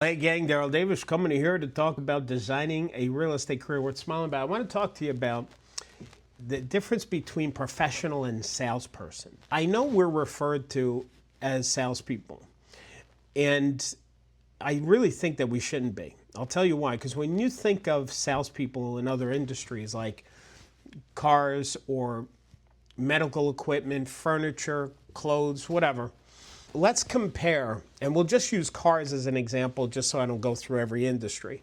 Hey gang, Darryl Davis coming here to talk about designing a real estate career worth smiling about. I want to talk to you about the difference between professional and salesperson. I know we're referred to as salespeople, and I really think that we shouldn't be. I'll tell you why. Because when you think of salespeople in other industries like cars or medical equipment, furniture, clothes, whatever, let's compare, and we'll just use cars as an example just so I don't go through every industry.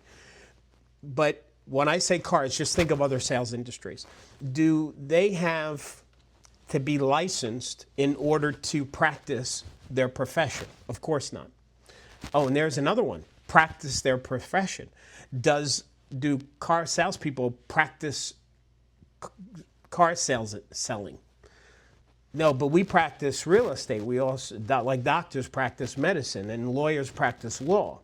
But when I say cars, just think of other sales industries. Do they have to be licensed in order to practice their profession? Of course not. Oh, and there's another one, practice their profession. Do car salespeople practice car selling? No, but we practice real estate. We also, like doctors practice medicine and lawyers practice law.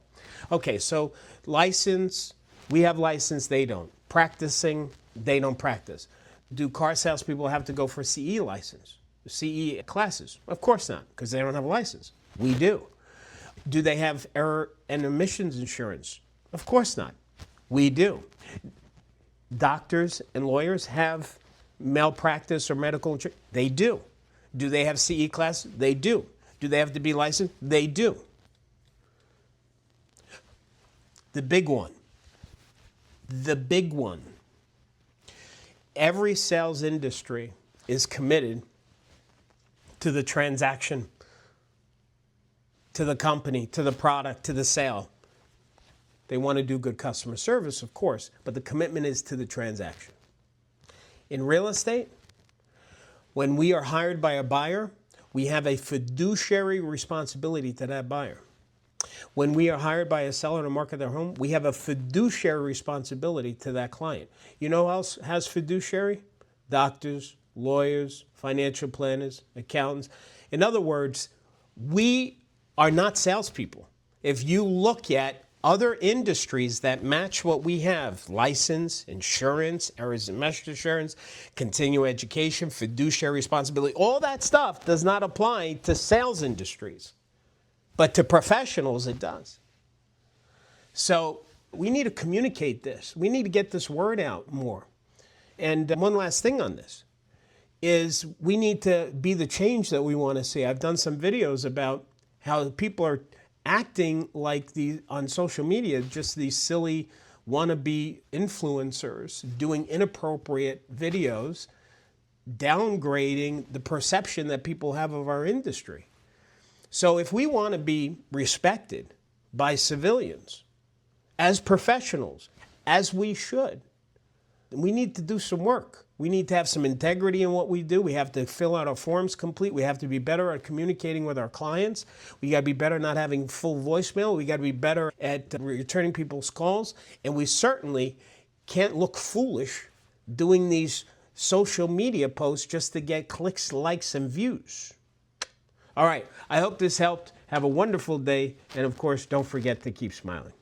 Okay, so license, we have license, they don't. Practicing, they don't practice. Do car salespeople have to go for CE license, CE classes? Of course not, because they don't have a license. We do. Do they have error and omissions insurance? Of course not. We do. Doctors and lawyers have malpractice or medical insurance? They do. Do they have CE classes? They do. Do they have to be licensed? They do. The big one. Every sales industry is committed to the transaction, to the company, to the product, to the sale. They want to do good customer service, of course, but the commitment is to the transaction. In real estate, when we are hired by a buyer, we have a fiduciary responsibility to that buyer. When we are hired by a seller to market their home, we have a fiduciary responsibility to that client. You know who else has fiduciary? Doctors, lawyers, financial planners, accountants. In other words, we are not salespeople. If you look at other industries that match what we have, license, insurance, errors and omissions insurance, continuing education, fiduciary responsibility, all that stuff does not apply to sales industries. But to professionals, it does. So we need to communicate this. We need to get this word out more. And one last thing on this is we need to be the change that we want to see. I've done some videos about how people are acting like on social media, just these silly wannabe influencers doing inappropriate videos, downgrading the perception that people have of our industry. So if we want to be respected by civilians as professionals, as we should, we need to do some work. We need to have some integrity in what we do. We have to fill out our forms complete. We have to be better at communicating with our clients. We got to be better at not having full voicemail. We got to be better at returning people's calls. And we certainly can't look foolish doing these social media posts just to get clicks, likes, and views. All right. I hope this helped. Have a wonderful day. And of course, don't forget to keep smiling.